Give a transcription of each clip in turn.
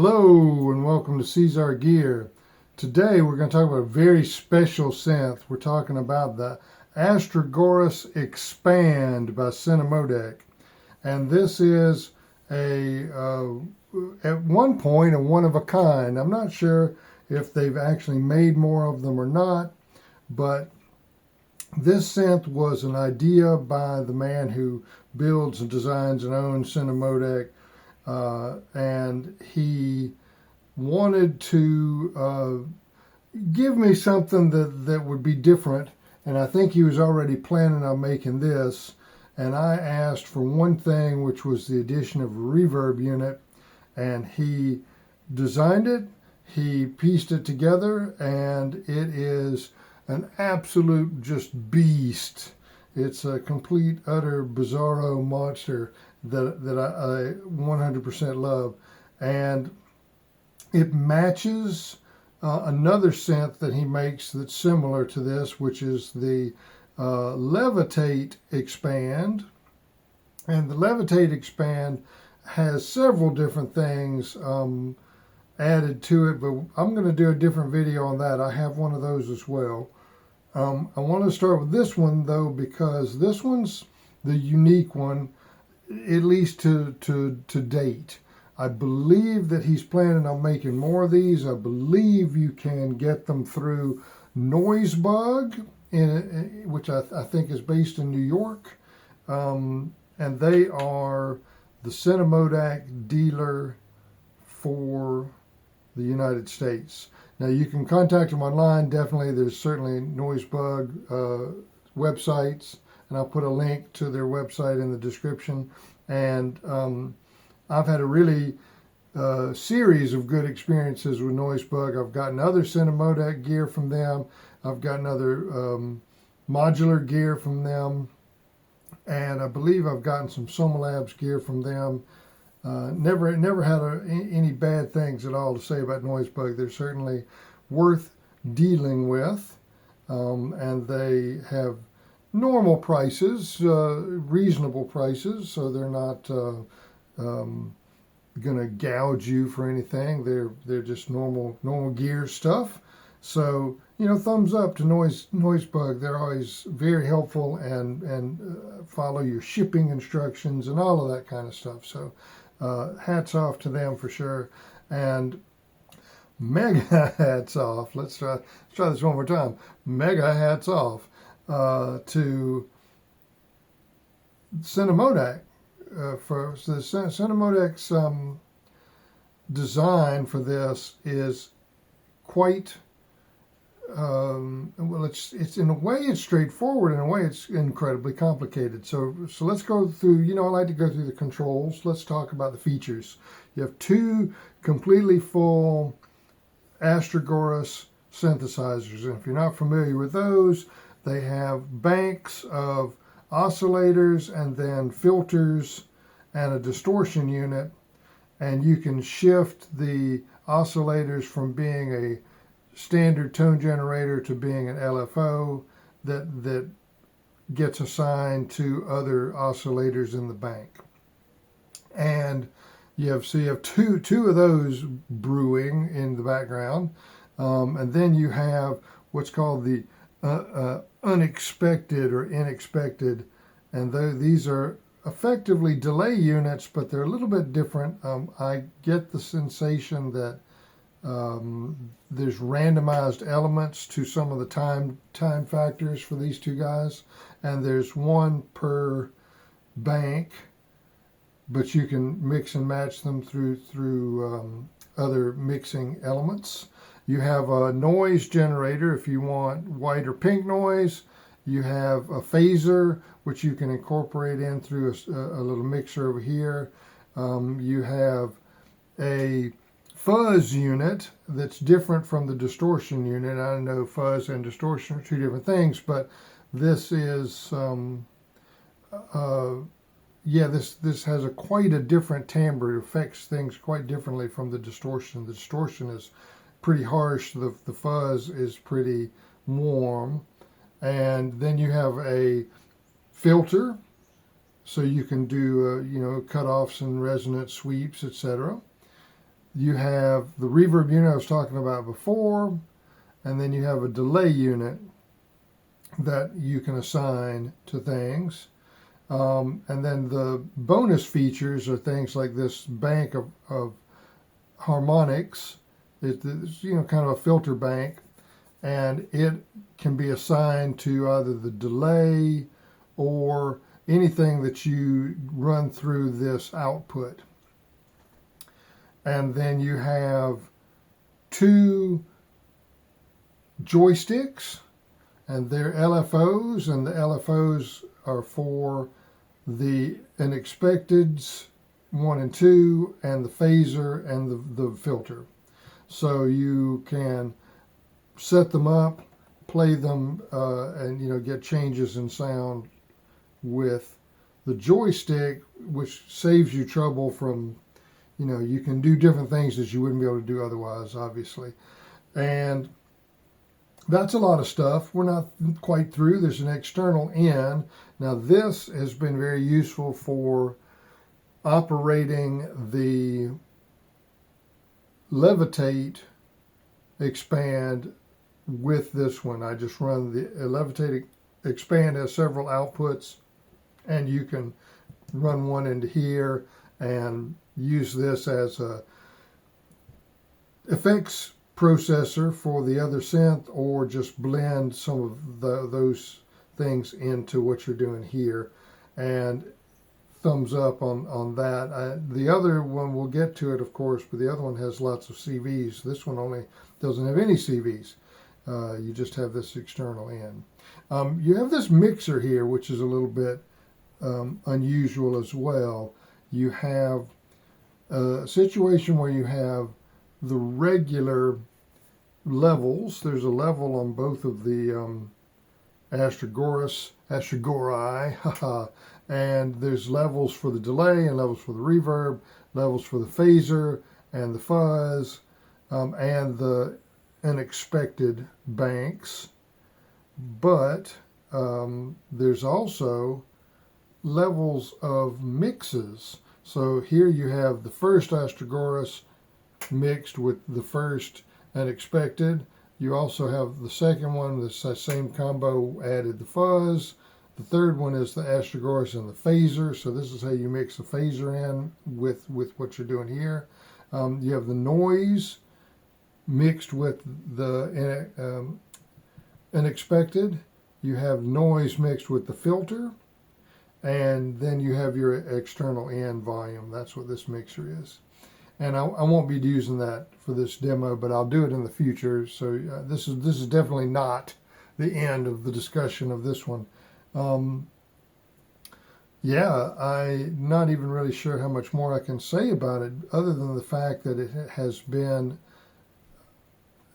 Hello and welcome to Seesar Gear. Today we're going to talk about a very special synth. We're talking about the Astrogorus Expand by Synamodec. And this is at one point a one of a kind. I'm not sure if they've actually made more of them or not, but this synth was an idea by the man who builds and designs and owns Synamodec. And he wanted to give me something that would be different, and I think he was already planning on making this, and I asked for one thing, which was the addition of a reverb unit, and he designed it, he pieced it together, and it is an absolute just beast. It's a complete, utter, bizarro monster that I 100% love. And it matches another synth that he makes that's similar to this, which is the Levitate Expand. And the Levitate Expand has several different things added to it, but I'm going to do a different video on that. I have one of those as well. I want to start with this one, though, because this one's the unique one, at least to date. I believe that he's planning on making more of these. I believe you can get them through Noisebug, which I think is based in New York. And they are the Synamodec dealer for the United States. Now, you can contact them online. Definitely, there's certainly Noisebug websites, and I'll put a link to their website in the description. And I've had a really series of good experiences with Noisebug. I've gotten other Synamodec gear from them. I've gotten other modular gear from them. And I believe I've gotten some Somalabs gear from them. Never had any bad things at all to say about Noisebug. They're certainly worth dealing with. And they have normal prices, reasonable prices, so they're not going to gouge you for anything. They're just normal gear stuff. So, you know, thumbs up to Noisebug. They're always very helpful and follow your shipping instructions and all of that kind of stuff. So hats off to them for sure. And mega hats off. Let's try this one more time. Mega hats off to Synamodec. For the Synamodec's design for this is quite well. It's in a way it's straightforward. In a way it's incredibly complicated. So let's go through. You know, I like to go through the controls. Let's talk about the features. You have two completely full Astrogorus synthesizers, and if you're not familiar with those, they have banks of oscillators and then filters and a distortion unit, and you can shift the oscillators from being a standard tone generator to being an LFO that gets assigned to other oscillators in the bank. And you have two of those brewing in the background, and then you have what's called the unexpected or inexpected, and these are effectively delay units, but they're a little bit different. I get the sensation that there's randomized elements to some of the time factors for these two guys, and there's one per bank, but you can mix and match them through other mixing elements. You have a noise generator if you want white or pink noise. You have a phaser, which you can incorporate in through a little mixer over here. You have a fuzz unit that's different from the distortion unit. I know fuzz and distortion are two different things, but this is, this has quite a different timbre. It affects things quite differently from the distortion. The distortion is pretty harsh. The fuzz is pretty warm. And then you have a filter, so you can do cutoffs and resonance sweeps, etc. you have the reverb unit I was talking about before, and then you have a delay unit that you can assign to things. And then the bonus features are things like this bank of harmonics. It's kind of a filter bank, and it can be assigned to either the delay or anything that you run through this output. And then you have 2 joysticks, and they're LFOs, and the LFOs are for the unexpecteds 1 and 2, and the phaser and the filter. So you can set them up, play them, and get changes in sound with the joystick, which saves you trouble from, you can do different things that you wouldn't be able to do otherwise, obviously. And that's a lot of stuff. We're not quite through. There's an external in. Now this has been very useful for operating the levitate expand with this one. I just run the levitate expand has several outputs, and you can run one into here and use this as a effects processor for the other synth, or just blend some of those things into what you're doing here. And thumbs up on that. The other one, we'll get to it of course, but the other one has lots of CVs. This one only doesn't have any CVs. You just have this external in. You have this mixer here, which is a little bit unusual as well. You have a situation where you have the regular levels. There's a level on both of the Astrogorus, and there's levels for the delay and levels for the reverb, levels for the phaser and the fuzz, and the unexpected banks. But there's also levels of mixes. So here you have the first Astrogorus mixed with the first unexpected. You also have the second one, the same combo, added the fuzz. The third one is the Astrogorus and the phaser. So this is how you mix the phaser in with what you're doing here. You have the noise mixed with the unexpected. You have noise mixed with the filter. And then you have your external in volume. That's what this mixer is. And I won't be using that for this demo, but I'll do it in the future. So this is definitely not the end of the discussion of this one. Yeah, I'm not even really sure how much more I can say about it, other than the fact that it has been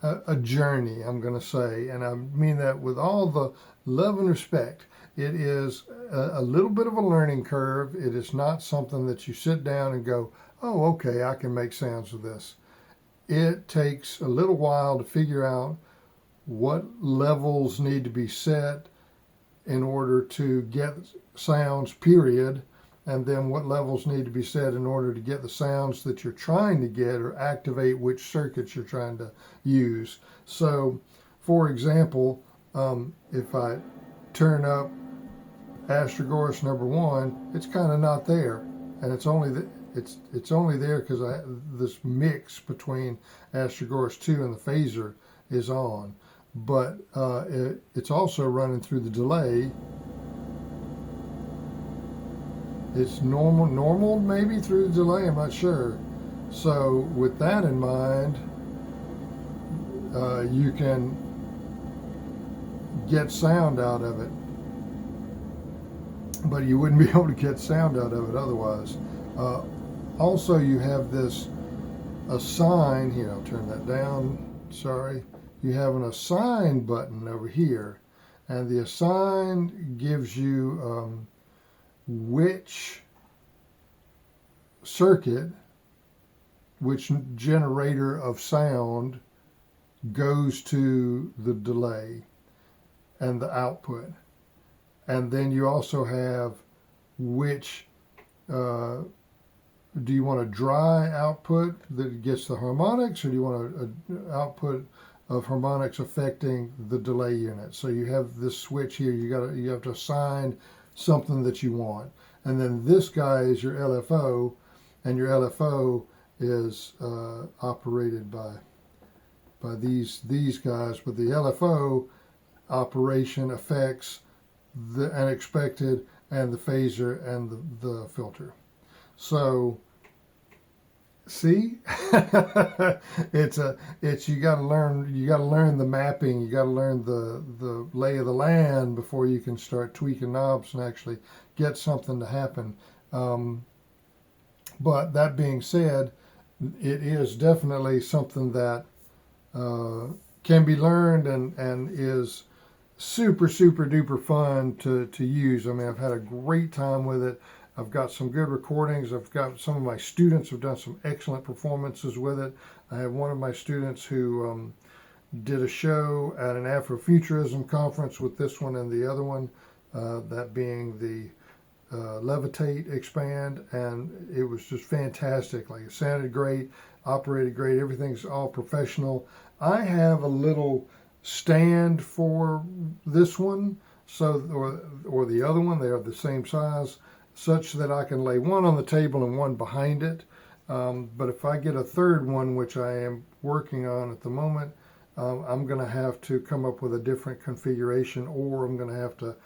a journey, I'm going to say. And I mean that with all the love and respect. It is a little bit of a learning curve. It is not something that you sit down and go, oh, okay, I can make sounds with this. It takes a little while to figure out what levels need to be set in order to get sounds, period, and then what levels need to be set in order to get the sounds that you're trying to get or activate which circuits you're trying to use. So, for example, if I turn up Astrogorus number 1, it's kind of not there, and it's only it's only there because this mix between Astrogorus 2 and the phaser is on, but it's also running through the delay. It's normal maybe through the delay, I'm not sure. So with that in mind, you can get sound out of it, but you wouldn't be able to get sound out of it otherwise. Also, you have this assign here. I'll turn that down. Sorry. You have an assign button over here, and the assign gives you which circuit, which generator of sound goes to the delay and the output. And then you also have which do you want a dry output that gets the harmonics, or do you want an output of harmonics affecting the delay unit? So you have this switch here. You have to assign something that you want, and then this guy is your LFO, and your LFO is operated by these guys. But the LFO operation affects the unexpected and the phaser and the filter. So see, it's you got to learn the mapping. You got to learn the lay of the land before you can start tweaking knobs and actually get something to happen. But that being said, it is definitely something that can be learned and is super duper fun to use. I mean, I've had a great time with it. I've got some good recordings. I've got some of my students have done some excellent performances with it. I have one of my students who did a show at an Afrofuturism conference with this one and the other one, that being the Levitate Expand, and it was just fantastic. Like, it sounded great, operated great, everything's all professional. I have a little stand for this one, so or the other one, they are the same size, such that I can lay one on the table and one behind it. But if I get a third one, which I am working on at the moment, I'm going to have to come up with a different configuration, or I'm going to have to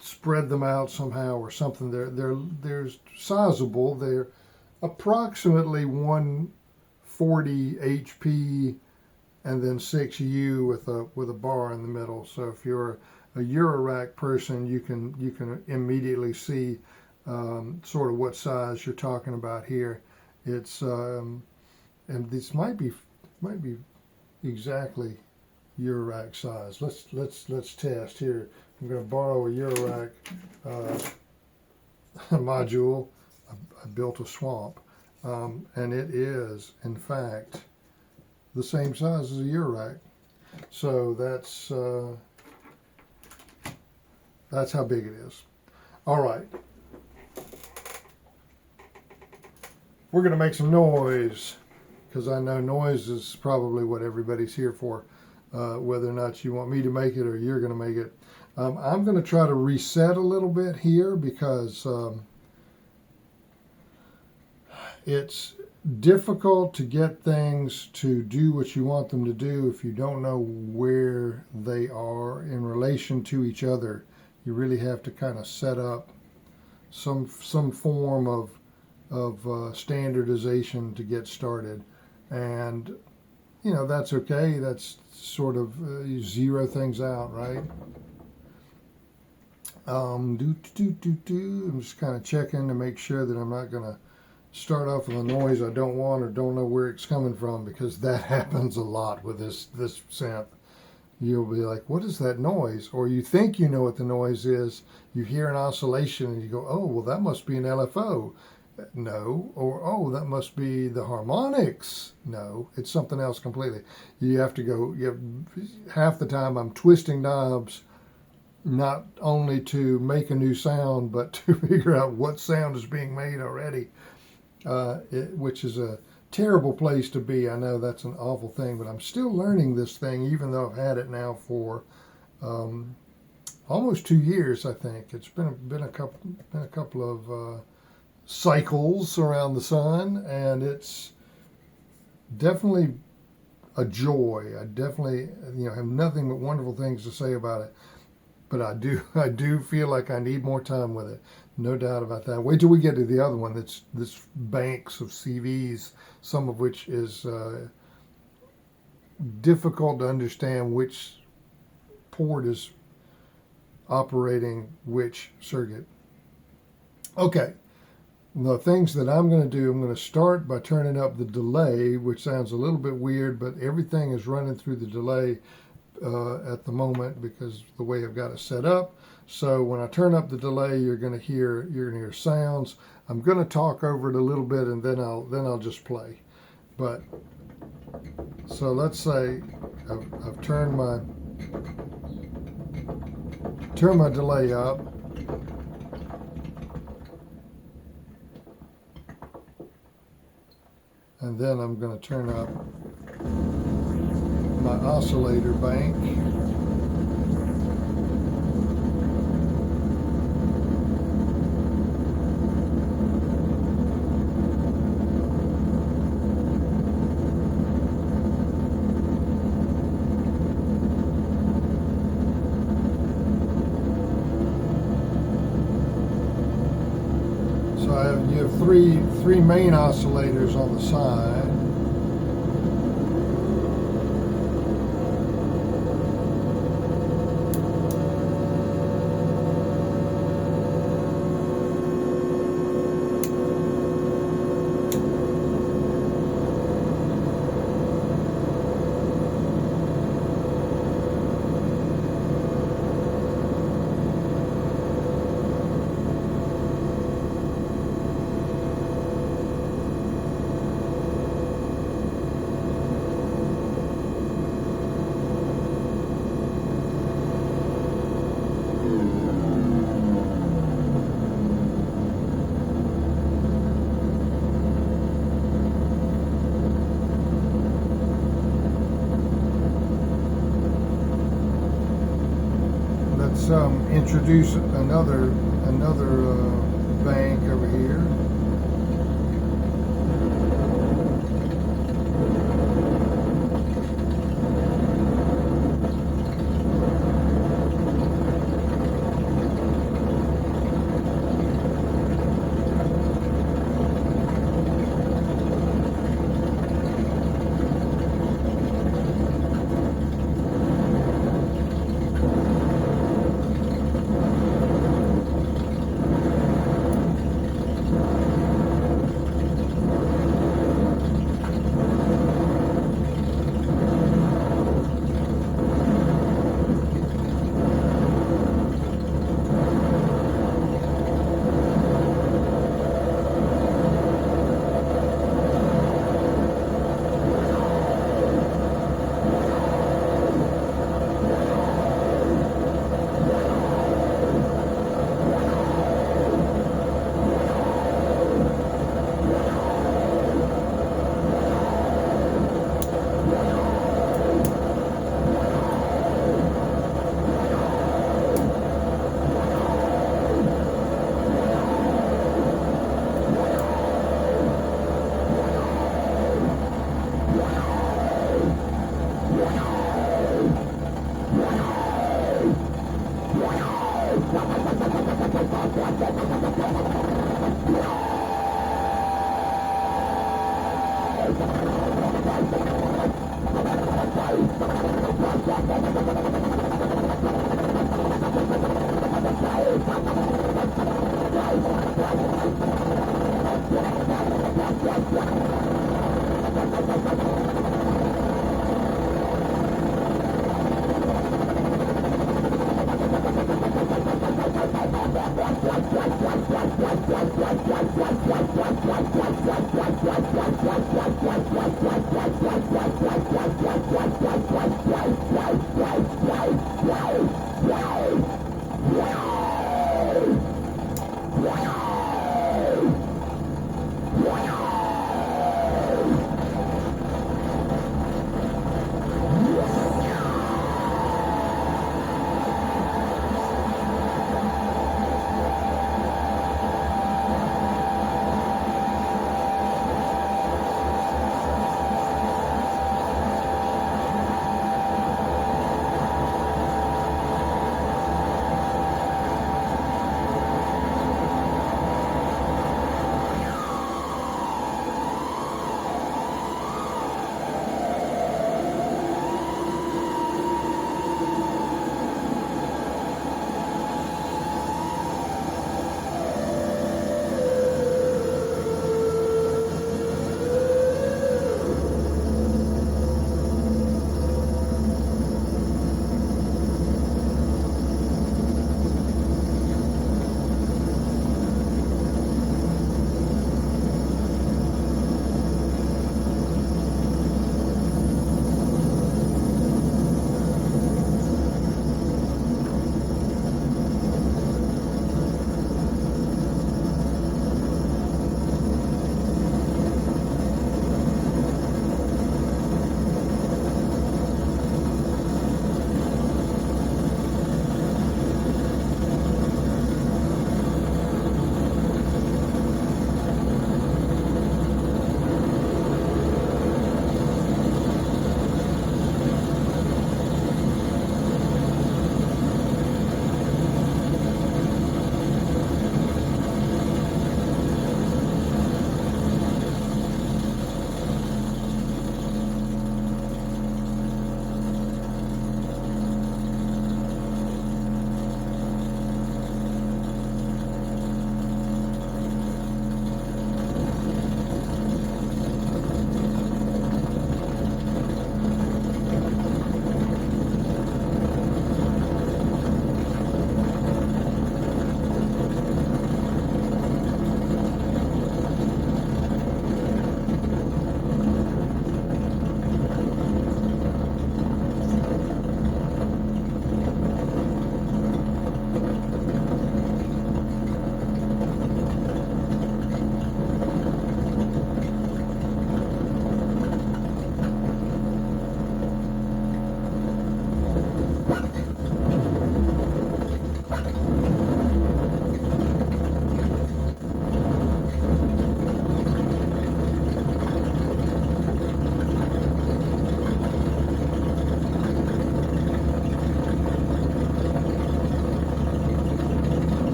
spread them out somehow or something. They're sizable. They're approximately 140 HP and then 6 U with a bar in the middle. So if you're a Eurorack person, you can immediately see sort of what size you're talking about here. It's and this might be exactly Eurorack size. Let's test here. I'm going to borrow a Eurorack module. I built a swamp, and it is in fact the same size as a Eurorack. So that's how big it is. All right. We're going to make some noise, because I know noise is probably what everybody's here for, whether or not you want me to make it or you're going to make it. I'm going to try to reset a little bit here, because it's difficult to get things to do what you want them to do if you don't know where they are in relation to each other. You really have to kind of set up some form of standardization to get started, and that's okay. That's sort of you zero things out, right? I'm just kind of checking to make sure that I'm not going to start off with a noise I don't want or don't know where it's coming from, because that happens a lot with this synth. You'll be like, what is that noise? Or you think you know what the noise is. You hear an oscillation and you go, oh, well, that must be an LFO. No. Or, oh, that must be the harmonics. No, it's something else completely. You have to go, half the time I'm twisting knobs, not only to make a new sound, but to figure out what sound is being made already, which is a terrible place to be. I know that's an awful thing, but I'm still learning this thing, even though I've had it now for almost 2 years. I think it's been a couple of cycles around the sun, and it's definitely a joy. I definitely have nothing but wonderful things to say about it, but I do feel like I need more time with it. No doubt about that. Wait till we get to the other one. That's this banks of CVs, some of which is difficult to understand which port is operating which circuit. Okay, the things that I'm going to do, I'm going to start by turning up the delay, which sounds a little bit weird, but everything is running through the delay at the moment because the way I've got it set up. So when I turn up the delay, you're going to hear sounds. I'm going to talk over it a little bit, and then I'll just play. But so let's say I've turned my delay up. And then I'm going to turn up my oscillator bank. So you have three main oscillators on the side. Let's introduce another bank over here.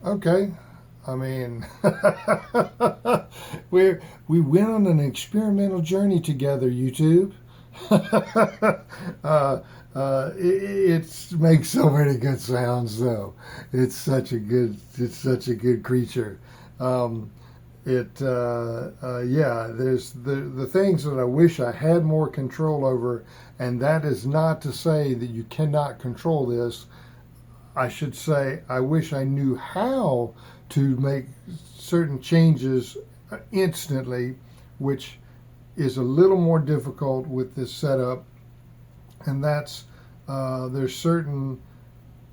Okay. I mean, we went on an experimental journey together, YouTube. It makes so many good sounds, though. It's such a good creature. Um, yeah. There's the things that I wish I had more control over, and that is not to say that you cannot control this. I should say, I wish I knew how to make certain changes instantly, which is a little more difficult with this setup. And that's there's certain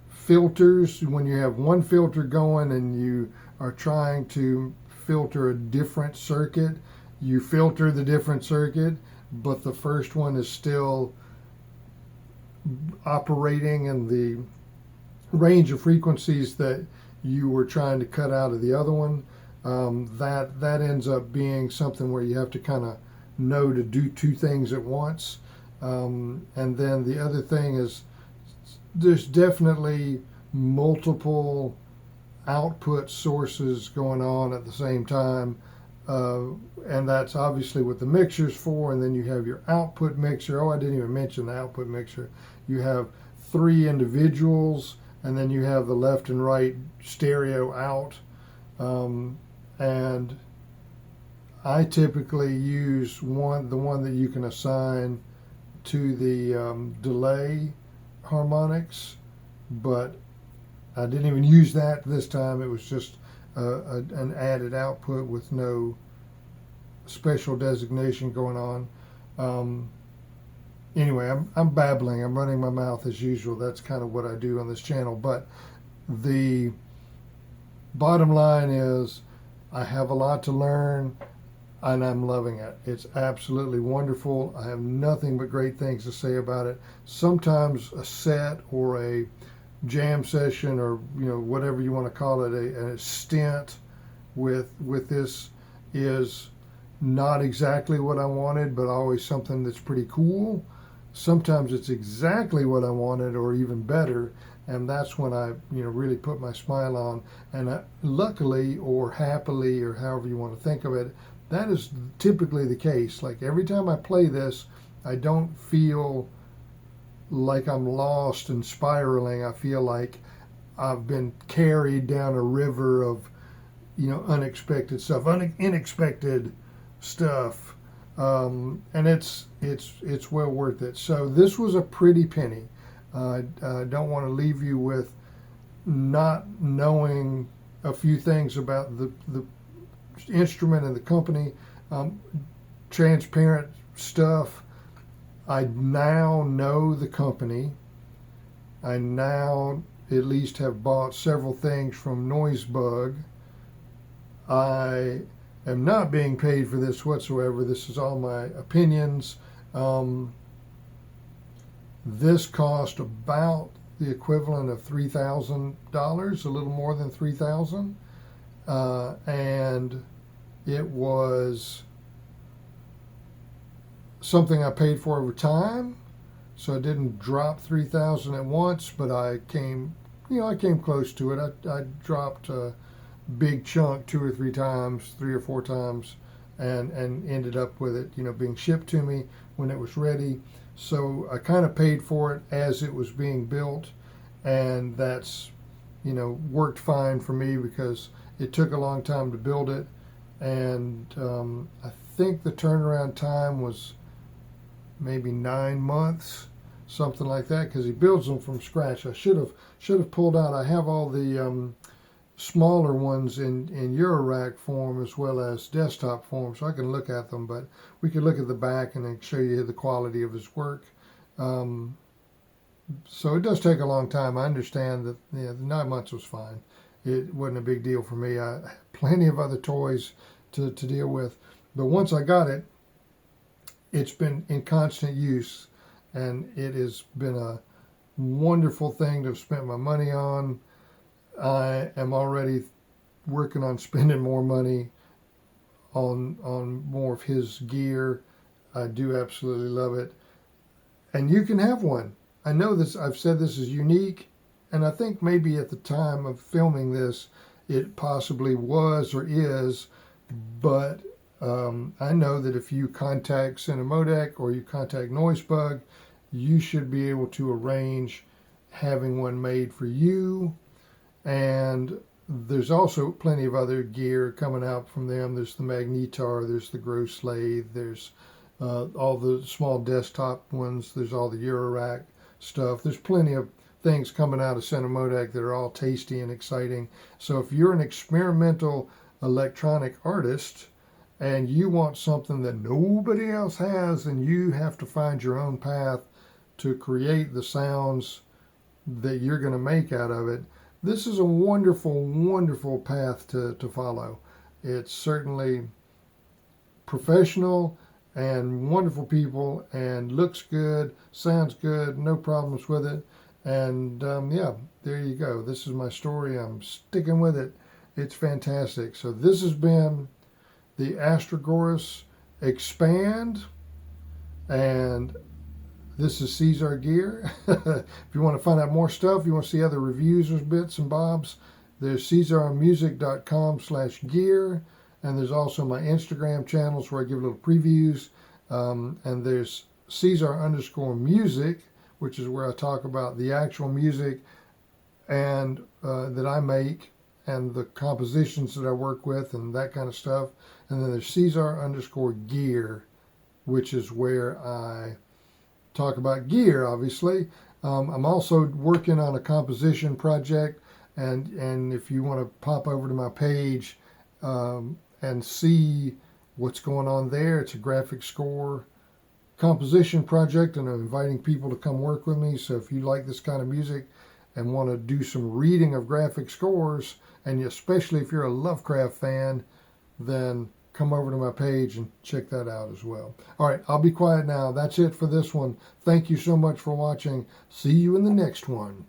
filters when you have one filter going and you are trying to filter a different circuit. You filter the different circuit, but the first one is still operating in the range of frequencies that you were trying to cut out of the other one. That ends up being something where you have to kind of know to do two things at once. And then the other thing is there's definitely multiple output sources going on at the same time. And that's obviously what the mixer's for. And then you have your output mixer. Oh, I didn't even mention the output mixer. You have three individuals, and then you have the left and right stereo out. And I typically use the one that you can assign to the delay harmonics, but I didn't even use that this time. It was just an added output with no special designation going on. Anyway, I'm babbling. I'm running my mouth as usual. That's kind of what I do on this channel. But the bottom line is I have a lot to learn, and I'm loving it. It's absolutely wonderful. I have nothing but great things to say about it. Sometimes a set or a jam session, or whatever you want to call it, a stint with this is not exactly what I wanted, but always something that's pretty cool. Sometimes it's exactly what I wanted, or even better, and that's when I really put my smile on. And luckily, or happily, or however you want to think of it, that is typically the case. Like every time I play this, I don't feel like I'm lost and spiraling. I feel like I've been carried down a river of unexpected stuff, unexpected stuff. And it's well worth it. So this was a pretty penny. I don't want to leave you with not knowing a few things about the instrument and the company. Transparent stuff. I now know the company. I now at least have bought several things from Noisebug. I am not being paid for this whatsoever. This is all my opinions. This cost about the equivalent of $3,000, a little more than $3,000, and it was something I paid for over time. So I didn't drop $3,000 at once, but I came close to it. I dropped big chunk two or three or four times, and ended up with it being shipped to me when it was ready. So I kind of paid for it as it was being built, and that's worked fine for me because it took a long time to build it, and I think the turnaround time was maybe 9 months, something like that, because he builds them from scratch. I should have pulled out. I have all the smaller ones in Eurorack form as well as desktop form, so I can look at them, but we could look at the back and then show you the quality of his work. So it does take a long time. I understand that the 9 months was fine. It wasn't a big deal for me. I had plenty of other toys to deal with, but once I got it, it's been in constant use, and it has been a wonderful thing to have spent my money on. I am already working on spending more money on more of his gear. I do absolutely love it. And you can have one. I know this, I've said this is unique, and I think maybe at the time of filming this, it possibly was or is, but I know that if you contact Synamodec or you contact Noisebug, you should be able to arrange having one made for you. And there's also plenty of other gear coming out from them. There's the Magnetar, there's the Gross Lathe, there's all the small desktop ones, there's all the Eurorack stuff. There's plenty of things coming out of Synamodec that are all tasty and exciting. So if you're an experimental electronic artist and you want something that nobody else has, and you have to find your own path to create the sounds that you're going to make out of it, this is a wonderful, wonderful path to follow. It's certainly professional and wonderful people and looks good, sounds good, no problems with it. And yeah, there you go. This is my story. I'm sticking with it. It's fantastic. So this has been the Astrogorus Expand, and this is Seesar Gear. If you want to find out more stuff, you want to see other reviews or bits and bobs, there's SeesarMusic.com/gear, and there's also my Instagram channels where I give little previews, and there's Seesar_music, which is where I talk about the actual music and that I make and the compositions that I work with and that kind of stuff. And then there's Seesar_gear, which is where I talk about gear, obviously. I'm also working on a composition project, and if you want to pop over to my page and see what's going on there, it's a graphic score composition project, and I'm inviting people to come work with me. So if you like this kind of music and want to do some reading of graphic scores, and especially if you're a Lovecraft fan, then come over to my page and check that out as well. All right, I'll be quiet now. That's it for this one. Thank you so much for watching. See you in the next one.